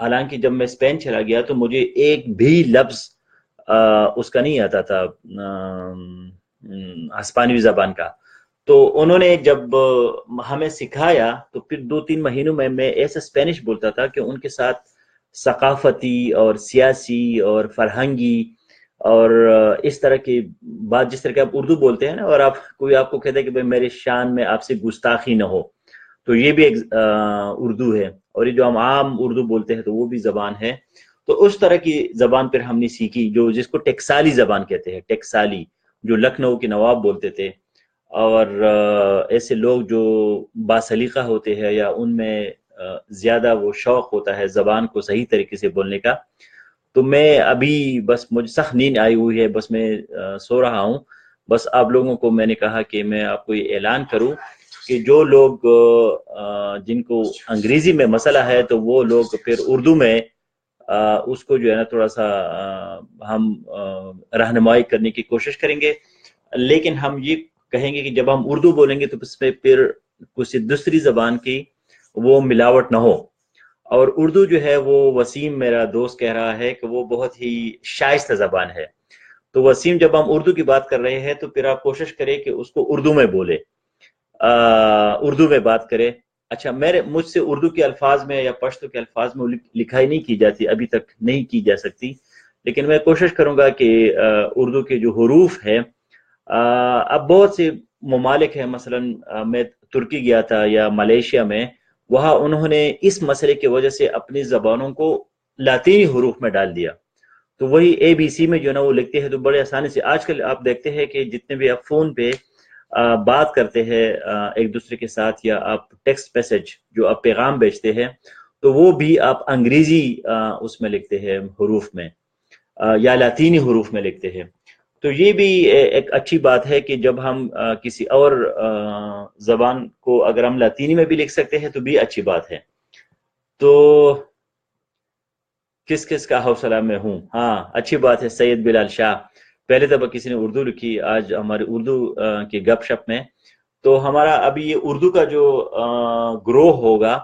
حالانکہ جب میں اسپین چلا گیا تو مجھے ایک بھی لفظ اس کا نہیں آتا تھا ہسپانوی زبان کا. تو انہوں نے جب ہمیں سکھایا تو پھر 2-3 مہینوں میں ایسا اسپینش بولتا تھا کہ ان کے ساتھ ثقافتی اور سیاسی اور فرہنگی اور اس طرح کی بات، جس طرح کہ آپ اردو بولتے ہیں نا، اور کوئی آپ کو کہتا ہے کہ بھئی میرے شان میں آپ سے گستاخی نہ ہو، تو یہ بھی ایک اردو ہے. اور یہ جو ہم عام اردو بولتے ہیں تو وہ بھی زبان ہے. تو اس طرح کی زبان پھر ہم نے سیکھی، جس کو ٹیکسالی زبان کہتے ہیں، ٹیکسالی، جو لکھنؤ کے نواب بولتے تھے. اور ایسے لوگ جو باسلیقہ ہوتے ہیں یا ان میں زیادہ وہ شوق ہوتا ہے زبان کو صحیح طریقے سے بولنے کا. تو میں ابھی بس مجھے سخت نیند آئی ہوئی ہے، بس میں سو رہا ہوں. بس آپ لوگوں کو میں نے کہا کہ میں آپ کو یہ اعلان کروں کہ جو لوگ جن کو انگریزی میں مسئلہ ہے تو وہ لوگ پھر اردو میں اس کو جو ہے نا تھوڑا سا ہم رہنمائی کرنے کی کوشش کریں گے. لیکن ہم یہ کہیں گے کہ جب ہم اردو بولیں گے تو اس میں پھر کسی دوسری زبان کی وہ ملاوٹ نہ ہو. اور اردو جو ہے وہ وسیم میرا دوست کہہ رہا ہے کہ وہ بہت ہی شائستہ زبان ہے. تو وسیم جب ہم اردو کی بات کر رہے ہیں تو پھر آپ کوشش کریں کہ اس کو اردو میں بولے، اردو میں بات کرے. اچھا، مجھ سے اردو کے الفاظ میں یا پشتو کے الفاظ میں لکھائی نہیں کی جاتی، ابھی تک نہیں کی جا سکتی، لیکن میں کوشش کروں گا کہ اردو کے جو حروف ہے، اب بہت سے ممالک ہیں، مثلا میں ترکی گیا تھا یا ملیشیا میں، وہاں انہوں نے اس مسئلے کی وجہ سے اپنی زبانوں کو لاطینی حروف میں ڈال دیا. تو وہی اے بی سی میں جو نا وہ لکھتے ہیں تو بڑے آسانی سے. آج کل آپ دیکھتے ہیں کہ جتنے بھی آپ فون پہ بات کرتے ہیں ایک دوسرے کے ساتھ، یا آپ ٹیکسٹ میسج جو آپ پیغام بیچتے ہیں، تو وہ بھی آپ انگریزی اس میں لکھتے ہیں حروف میں، یا لاطینی حروف میں لکھتے ہیں. تو یہ بھی ایک اچھی بات ہے کہ جب ہم کسی اور زبان کو اگر ہم لاطینی میں بھی لکھ سکتے ہیں تو بھی اچھی بات ہے. تو کس کس کا حوصلہ میں ہوں، ہاں اچھی بات ہے. سید بلال شاہ، پہلے دفعہ کسی نے اردو لکھی آج ہماری اردو کی گپ شپ میں. تو ہمارا ابھی یہ اردو کا جو گروہ ہوگا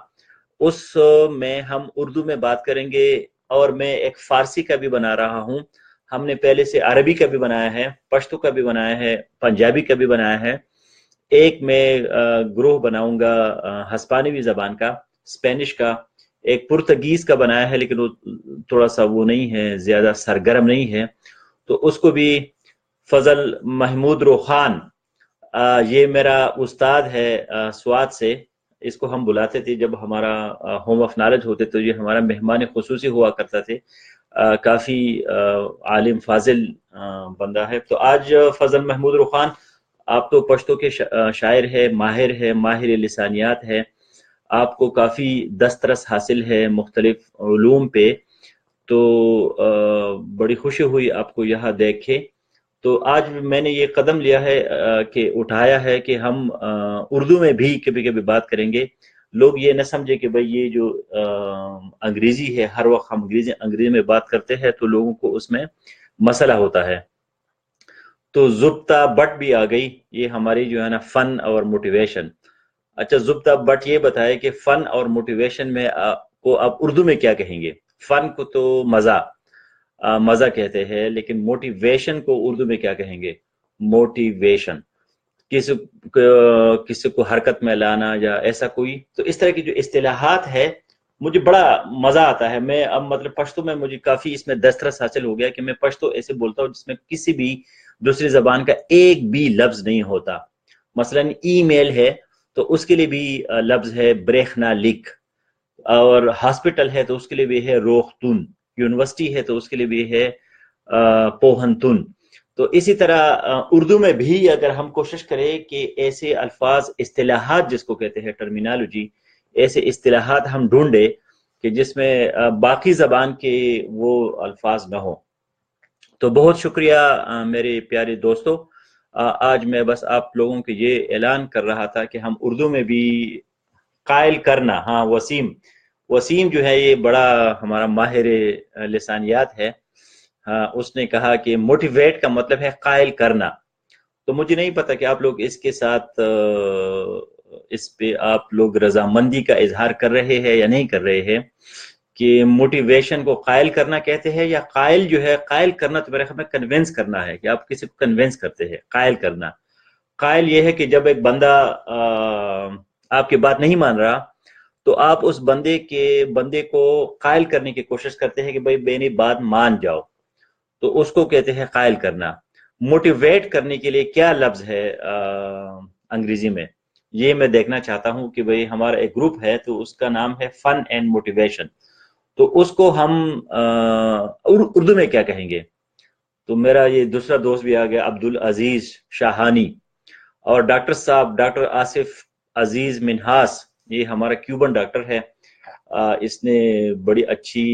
اس میں ہم اردو میں بات کریں گے، اور میں ایک فارسی کا بھی بنا رہا ہوں. ہم نے پہلے سے عربی کا بھی بنایا ہے، پشتو کا بھی بنایا ہے، پنجابی کا بھی بنایا ہے. ایک میں گروہ بناؤں گا ہسپانوی زبان کا، اسپینش کا. ایک پرتگیز کا بنایا ہے لیکن وہ تھوڑا سا وہ نہیں ہے، زیادہ سرگرم نہیں ہے. تو اس کو بھی فضل محمود روخان، یہ میرا استاد ہے سوات سے. اس کو ہم بلاتے تھے جب ہمارا ہوم آف نالج ہوتے تو یہ ہمارا مہمان خصوصی ہوا کرتا تھے. کافی عالم فاضل بندہ ہے. تو آج فضل محمود روخان، آپ تو پشتو کے شاعر ہے، ماہر لسانیات ہے، آپ کو کافی دسترس حاصل ہے مختلف علوم پہ. تو بڑی خوشی ہوئی آپ کو یہاں دیکھے. تو آج میں نے یہ قدم لیا ہے کہ اٹھایا ہے کہ ہم اردو میں بھی کبھی کبھی بات کریں گے. لوگ یہ نہ سمجھے کہ بھئی یہ جو انگریزی ہے، ہر وقت ہم انگریزی میں بات کرتے ہیں تو لوگوں کو اس میں مسئلہ ہوتا ہے. تو زبطہ بٹ بھی آ گئی، یہ ہماری جو ہے نا فن اور موٹیویشن. اچھا زبطہ بٹ یہ بتائے کہ فن اور موٹیویشن میں کو آپ اردو میں کیا کہیں گے؟ فن کو تو مزہ کہتے ہیں، لیکن موٹیویشن کو اردو میں کیا کہیں گے؟ موٹیویشن، کسی کو حرکت میں لانا یا ایسا کوئی. تو اس طرح کی جو اصطلاحات ہے مجھے بڑا مزہ آتا ہے. میں اب مطلب پشتو میں مجھے کافی اس میں دسترس حاصل ہو گیا کہ میں پشتو ایسے بولتا ہوں جس میں کسی بھی دوسری زبان کا ایک بھی لفظ نہیں ہوتا. مثلا ای میل ہے تو اس کے لیے بھی لفظ ہے بریخنا لکھ، اور ہاسپٹل ہے تو اس کے لیے بھی ہے روختون، یونیورسٹی ہے تو اس کے لیے بھی ہے پوہنتون. تو اسی طرح اردو میں بھی اگر ہم کوشش کریں کہ ایسے الفاظ، اصطلاحات جس کو کہتے ہیں ٹرمینالوجی، ایسے اصطلاحات ہم ڈھونڈے کہ جس میں باقی زبان کے وہ الفاظ نہ ہو. تو بہت شکریہ میرے پیارے دوستو. آج میں بس آپ لوگوں کے یہ اعلان کر رہا تھا کہ ہم اردو میں بھی قائل کرنا. ہاں وسیم جو ہے یہ بڑا ہمارا ماہر لسانیات ہے. اس نے کہا کہ موٹیویٹ کا مطلب ہے قائل کرنا. تو مجھے نہیں پتا کہ آپ لوگ اس کے ساتھ اس پہ آپ لوگ رضامندی کا اظہار کر رہے ہیں یا نہیں کر رہے ہیں کہ موٹیویشن کو قائل کرنا کہتے ہیں، یا قائل جو ہے، قائل کرنا تو میرے خیال میں کنونس کرنا ہے، کہ آپ کسی کو کنونس کرتے ہیں، قائل کرنا. قائل یہ ہے کہ جب ایک بندہ آپ کی بات نہیں مان رہا تو آپ اس بندے کو قائل کرنے کی کوشش کرتے ہیں کہ بھائی میری بات مان جاؤ، تو اس کو کہتے ہیں قائل کرنا. موٹیویٹ کرنے کے لیے کیا لفظ ہے انگریزی میں، یہ میں دیکھنا چاہتا ہوں کہ بھئی ہمارا ایک گروپ ہے تو اس کا نام ہے فن اینڈ موٹیویشن، تو اس کو ہم اردو میں کیا کہیں گے؟ تو میرا یہ دوسرا دوست بھی آ گیا، عبدالعزیز شاہانی، اور ڈاکٹر صاحب ڈاکٹر آصف عزیز منہاس، یہ ہمارا کیوبن ڈاکٹر ہے، اس نے بڑی اچھی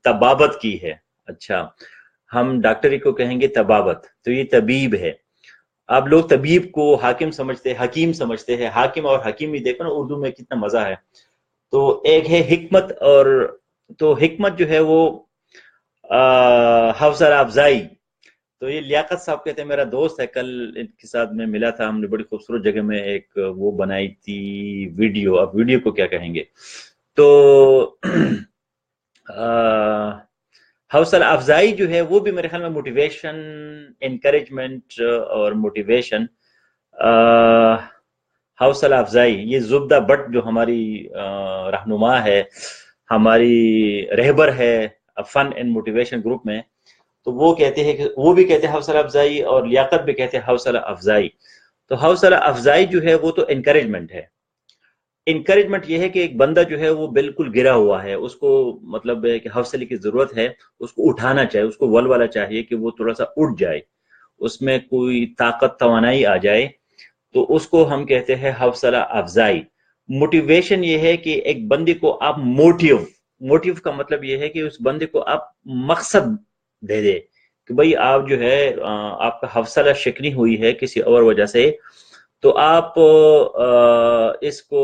طبابت کی ہے. اچھا، ہم ڈاکٹری کو کہیں گے طبابت، تو یہ طبیب ہے. آپ لوگ طبیب کو حاکم سمجھتے ہیں، حکیم سمجھتے ہیں، حاکم اور حکیمی دیکھو نا اردو میں کتنا مزہ ہے. تو ایک ہے حکمت، اور تو حکمت جو ہے وہ حوصلہ افزائی. تو یہ لیاقت صاحب کہتے ہیں، میرا دوست ہے، کل ان کے ساتھ میں ملا تھا، ہم نے بڑی خوبصورت جگہ میں ایک وہ بنائی تھی ویڈیو، اب ویڈیو کو کیا کہیں گے. تو حوصلہ افزائی جو ہے وہ بھی میرے خیال میں موٹیویشن، انکریجمنٹ اور موٹیویشن. حوصلہ افزائی، یہ زبدہ بٹ جو ہماری رہنما ہے، ہماری رہبر ہے فن اینڈ موٹیویشن گروپ میں، تو وہ کہتے ہیں کہ وہ بھی کہتے ہیں حوصلہ افزائی، اور لیاقت بھی کہتے ہیں حوصلہ افزائی. تو حوصلہ افزائی جو ہے وہ تو انکریجمنٹ ہے. انکریجمنٹ یہ ہے کہ ایک بندہ جو ہے وہ بالکل گرا ہوا ہے، اس کو مطلب ہے کہ حوصلے کی ضرورت ہے، اس کو اٹھانا چاہیے، اس کو ولولہ چاہیے کہ وہ تھوڑا سا اٹھ جائے، اس میں کوئی طاقت توانائی آ جائے، تو اس کو ہم کہتے ہیں حوصلہ افزائی. موٹیویشن یہ ہے کہ ایک بندے کو آپ موٹیو کا مطلب یہ ہے کہ اس بندے کو آپ مقصد دے دے کہ بھئی آپ جو ہے آپ کا حوصلہ شکنی ہوئی ہے کسی اور وجہ سے، تو آپ اس کو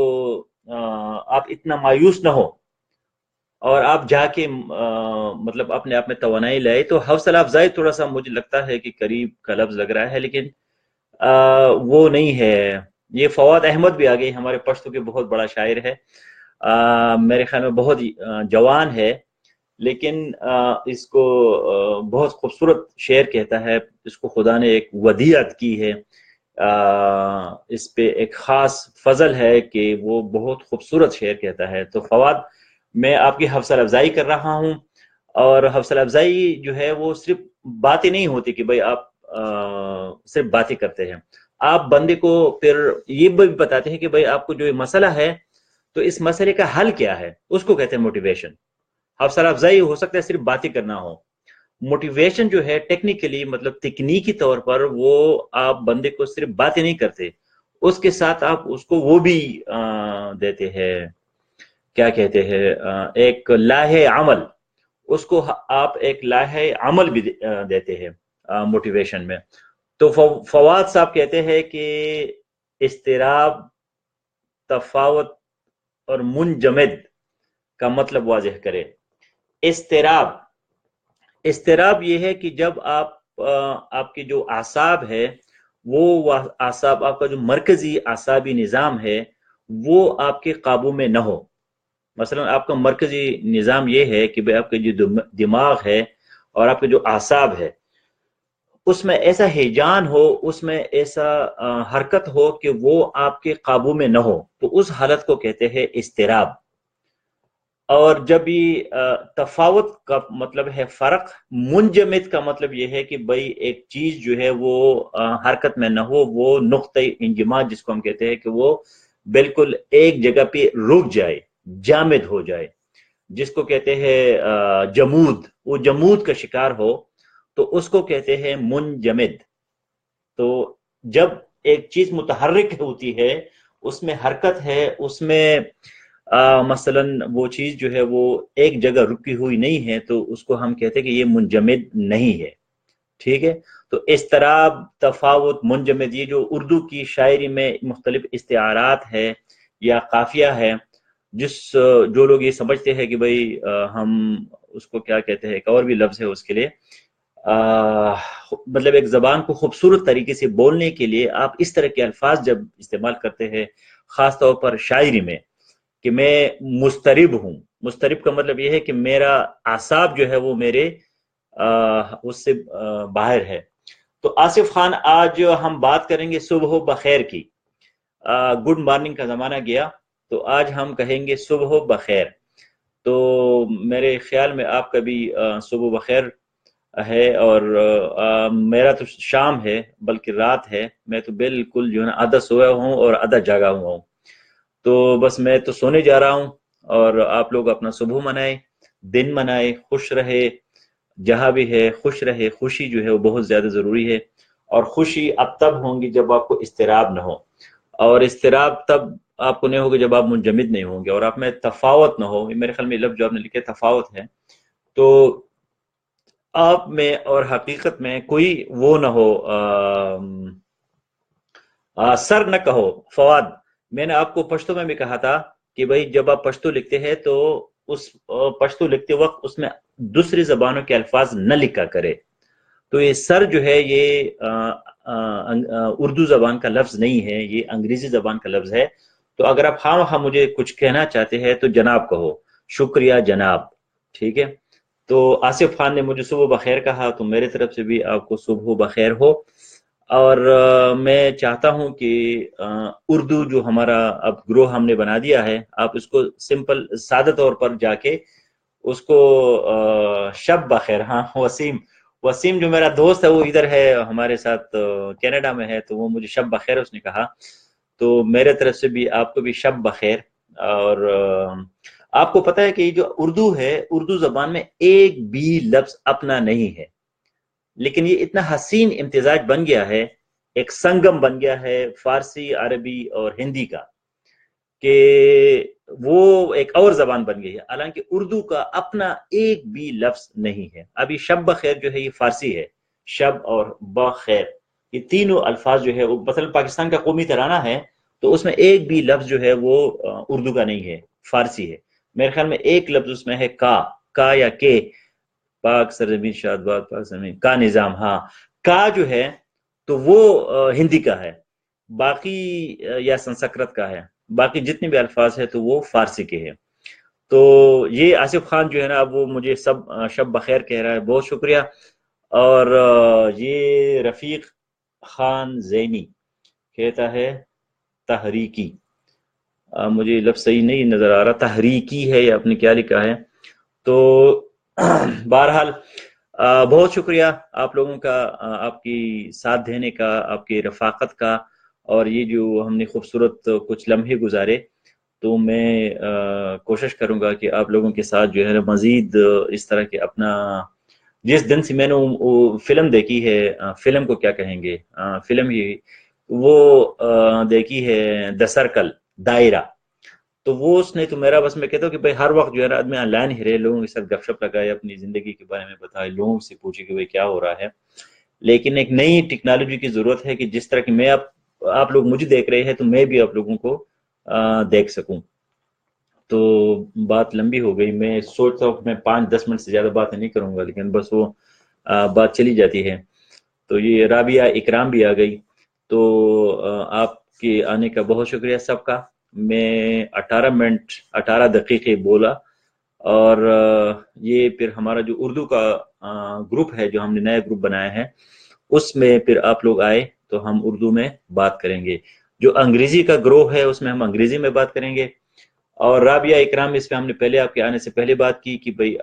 آپ اتنا مایوس نہ ہو، اور آپ جا کے مطلب اپنے آپ میں توانائی لائے. تو حوصلہ افزائی تھوڑا سا مجھے لگتا ہے کہ قریب کا لفظ لگ رہا ہے، لیکن وہ نہیں ہے. یہ فواد احمد بھی آگئی، ہمارے پشتو کے بہت بڑا شاعر ہے، میرے خیال میں بہت جوان ہے، لیکن اس کو بہت خوبصورت شعر کہتا ہے، اس کو خدا نے ایک ودیعت کی ہے، اس پہ ایک خاص فضل ہے کہ وہ بہت خوبصورت شعر کہتا ہے. تو فواد، میں آپ کی حوصلہ افزائی کر رہا ہوں، اور حوصلہ افزائی جو ہے وہ صرف باتیں نہیں ہوتی کہ بھئی آپ صرف باتیں کرتے ہیں، آپ بندے کو پھر یہ بھی بتاتے ہیں کہ بھئی آپ کو جو مسئلہ ہے تو اس مسئلے کا حل کیا ہے، اس کو کہتے ہیں موٹیویشن. حوصلہ افزائی ہو سکتا ہے صرف باتیں کرنا ہو، موٹیویشن جو ہے ٹیکنیکلی مطلب تکنیکی طور پر وہ آپ بندے کو صرف باتیں نہیں کرتے، اس کے ساتھ آپ اس کو وہ بھی دیتے ہیں، کیا کہتے ہیں، ایک لاہے عمل، اس کو آپ ایک لاہے عمل بھی دیتے ہیں موٹیویشن میں. تو فواد صاحب کہتے ہیں کہ اضطراب، تفاوت اور منجمد کا مطلب واضح کرے. اضطراب یہ ہے کہ جب آپ کے جو اعصاب ہے، وہ اعصاب، آپ کا جو مرکزی اعصابی نظام ہے وہ آپ کے قابو میں نہ ہو. مثلا آپ کا مرکزی نظام یہ ہے کہ آپ کے جو دماغ ہے اور آپ کے جو اعصاب ہے، اس میں ایسا ہیجان ہو، اس میں ایسا حرکت ہو کہ وہ آپ کے قابو میں نہ ہو، تو اس حالت کو کہتے ہیں اضطراب. اور جب یہ تفاوت کا مطلب ہے فرق، منجمد کا مطلب یہ ہے کہ بھئی ایک چیز جو ہے وہ حرکت میں نہ ہو، وہ نقطہ انجماد جس کو ہم کہتے ہیں کہ وہ بالکل ایک جگہ پہ رک جائے، جامد ہو جائے، جس کو کہتے ہیں جمود، وہ جمود کا شکار ہو، تو اس کو کہتے ہیں منجمد. تو جب ایک چیز متحرک ہوتی ہے، اس میں حرکت ہے، اس میں مثلا وہ چیز جو ہے وہ ایک جگہ رکی ہوئی نہیں ہے، تو اس کو ہم کہتے ہیں کہ یہ منجمد نہیں ہے. ٹھیک ہے. تو اضطراب، تفاوت، منجمد، یہ جو اردو کی شاعری میں مختلف استعارات ہے یا قافیہ ہے، جو لوگ یہ سمجھتے ہیں کہ بھئی ہم اس کو کیا کہتے ہیں، ایک اور بھی لفظ ہے اس کے لیے، مطلب ایک زبان کو خوبصورت طریقے سے بولنے کے لیے آپ اس طرح کے الفاظ جب استعمال کرتے ہیں، خاص طور پر شاعری میں، کہ میں مضطرب ہوں، مضطرب کا مطلب یہ ہے کہ میرا اعصاب جو ہے وہ میرے اس سے باہر ہے۔ تو آصف خان، آج ہم بات کریں گے صبح بخیر کی۔ گڈ مارننگ کا زمانہ گیا، تو آج ہم کہیں گے صبح بخیر۔ تو میرے خیال میں آپ کا بھی صبح بخیر ہے، اور میرا تو شام ہے بلکہ رات ہے، میں تو بالکل جو ہے نا آدھا سویا ہوں اور آدھا جاگا ہوا ہوں۔ تو بس میں تو سونے جا رہا ہوں، اور آپ لوگ اپنا صبح منائیں، دن منائیں، خوش رہے، جہاں بھی ہے خوش رہے۔ خوشی جو ہے وہ بہت زیادہ ضروری ہے، اور خوشی اب تب ہوں گی جب آپ کو اضطراب نہ ہو، اور اضطراب تب آپ کو نہیں ہوگا جب آپ منجمد نہیں ہوں گے، اور آپ میں تفاوت نہ ہو۔ میرے خیال میں لفظ جو آپ نے لکھے تفاوت ہے، تو آپ میں اور حقیقت میں کوئی وہ نہ ہو، سر نہ کہو فواد۔ میں نے آپ کو پشتو میں بھی کہا تھا کہ بھائی جب آپ پشتو لکھتے ہیں تو اس پشتو لکھتے وقت اس میں دوسری زبانوں کے الفاظ نہ لکھا کرے۔ تو یہ سر جو ہے یہ اردو زبان کا لفظ نہیں ہے، یہ انگریزی زبان کا لفظ ہے۔ تو اگر آپ ہاں مجھے کچھ کہنا چاہتے ہیں تو جناب کہو، شکریہ جناب، ٹھیک ہے۔ تو آصف خان نے مجھے صبح بخیر کہا، تو میرے طرف سے بھی آپ کو صبح بخیر ہو۔ اور میں چاہتا ہوں کہ اردو جو ہمارا اب گروہ ہم نے بنا دیا ہے، آپ اس کو سمپل سادہ طور پر جا کے اس کو شب بخیر، ہاں وسیم جو میرا دوست ہے وہ ادھر ہے ہمارے ساتھ کینیڈا میں ہے، تو وہ مجھے شب بخیر اس نے کہا، تو میرے طرف سے بھی آپ کو بھی شب بخیر۔ اور آپ کو پتہ ہے کہ جو اردو ہے، اردو زبان میں ایک بھی لفظ اپنا نہیں ہے، لیکن یہ اتنا حسین امتزاج بن گیا ہے، ایک سنگم بن گیا ہے فارسی، عربی اور ہندی کا، کہ وہ ایک اور زبان بن گئی ہے، حالانکہ اردو کا اپنا ایک بھی لفظ نہیں ہے۔ ابھی شب بخیر جو ہے یہ فارسی ہے، شب اور بخیر یہ تینوں الفاظ جو ہے وہ مثلا پاکستان کا قومی ترانہ ہے، تو اس میں ایک بھی لفظ جو ہے وہ اردو کا نہیں ہے، فارسی ہے۔ میرے خیال میں ایک لفظ اس میں ہے کا یا کے، پاک سرزمین شاد باد پاک سرزمین کا نظام، ہاں کا جو ہے تو وہ ہندی کا ہے، باقی یا سنسکرت کا ہے، باقی جتنے بھی الفاظ ہیں تو وہ فارسی کے ہیں۔ تو یہ آصف خان جو ہے نا وہ مجھے شب بخیر کہہ رہا ہے، بہت شکریہ۔ اور یہ رفیق خان زینی کہتا ہے تحریکی، مجھے لفظ صحیح نہیں نظر آ رہا، تحریکی ہے یا اپنے کیا لکھا ہے۔ تو بہرحال بہت شکریہ آپ لوگوں کا، آپ کی ساتھ دینے کا، آپ کی رفاقت کا، اور یہ جو ہم نے خوبصورت کچھ لمحے گزارے، تو میں کوشش کروں گا کہ آپ لوگوں کے ساتھ جو ہے مزید اس طرح کے اپنا، جس دن سے میں نے فلم دیکھی ہے، فلم کو کیا کہیں گے، فلم ہی وہ دیکھی ہے دی سرکل، دائرہ، تو وہ اس نے تو میرا بس میں کہتا ہوں کہ بھائی ہر وقت جو ہے نا آدمی آن لائن ہی رہے، لوگوں کے ساتھ گپ شپ لگائے، اپنی زندگی کے بارے میں بتائے، لوگوں سے پوچھے کہ بھائی کیا ہو رہا ہے۔ لیکن ایک نئی ٹیکنالوجی کی ضرورت ہے کہ جس طرح کہ میں آپ لوگ مجھے دیکھ رہے ہیں تو میں بھی آپ لوگوں کو دیکھ سکوں۔ تو بات لمبی ہو گئی، میں سوچتا ہوں کہ میں 5-10 منٹ سے زیادہ بات نہیں کروں گا، لیکن بس وہ بات چلی جاتی ہے۔ تو یہ رابعہ اکرام بھی آ گئی، تو آپ کے آنے کا بہت شکریہ سب کا۔ میں 18 منٹ 18 دقیقے بولا، اور یہ پھر ہمارا جو اردو کا گروپ ہے جو ہم نے نیا گروپ بنایا ہے، اس میں پھر آپ لوگ آئے تو ہم اردو میں بات کریں گے۔ جو انگریزی کا گروہ ہے اس میں ہم انگریزی میں بات کریں گے، اور رابعہ اکرام اس پہ ہم نے پہلے آپ کے آنے سے پہلے بات کی کہ بھئی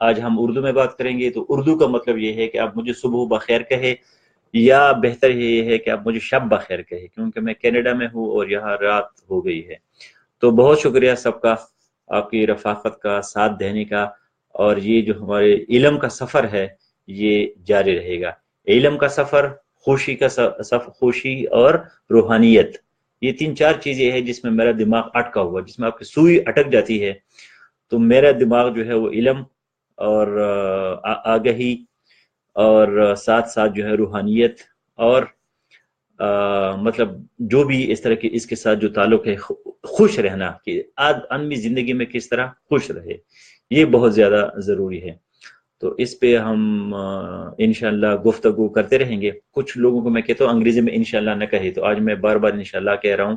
آج ہم اردو میں بات کریں گے۔ تو اردو کا مطلب یہ ہے کہ آپ مجھے صبح بخیر کہے، یا بہتر یہ ہے کہ آپ مجھے شب بخیر کہے، کیونکہ میں کینیڈا میں ہوں اور یہاں رات ہو گئی ہے۔ تو بہت شکریہ سب کا، آپ کی رفاقت کا، ساتھ دینے کا، اور یہ جو ہمارے علم کا سفر ہے یہ جاری رہے گا۔ علم کا سفر، خوشی کا سفر، خوشی اور روحانیت، یہ 3-4 چیزیں ہیں جس میں میرا دماغ اٹکا ہوا، جس میں آپ کی سوئی اٹک جاتی ہے، تو میرا دماغ جو ہے وہ علم اور آگہی اور ساتھ ساتھ جو ہے روحانیت، اور مطلب جو بھی اس طرح کے اس کے ساتھ جو تعلق ہے، خوش رہنا، کہ آدمی زندگی میں کس طرح خوش رہے، یہ بہت زیادہ ضروری ہے۔ تو اس پہ ہم انشاءاللہ گفتگو کرتے رہیں گے۔ کچھ لوگوں کو میں کہتا ہوں انگریزی میں انشاءاللہ نہ کہے، تو آج میں بار بار انشاءاللہ کہہ رہا ہوں،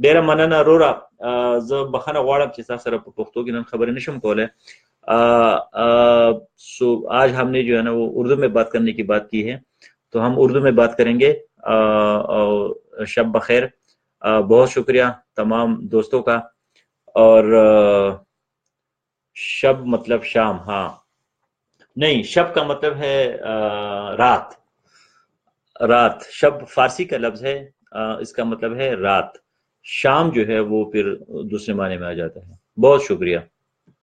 ډیره مننه روره. زه بخښنه غواړم چې تاسو سره په پښتو کې نن خبرې نشم کولای. سو آج ہم نے جو ہے نا وہ اردو میں بات کرنے کی بات کی ہے، تو ہم اردو میں بات کریں گے. شب بخیر. بہت شکریہ تمام دوستوں کا. اور شب مطلب شام، ہاں نہیں، شب کا مطلب ہے رات. رات، شب فارسی کا لفظ ہے، اس کا مطلب ہے رات. شام جو ہے وہ پھر دوسرے معنی میں آ جاتا ہے. بہت شکریہ.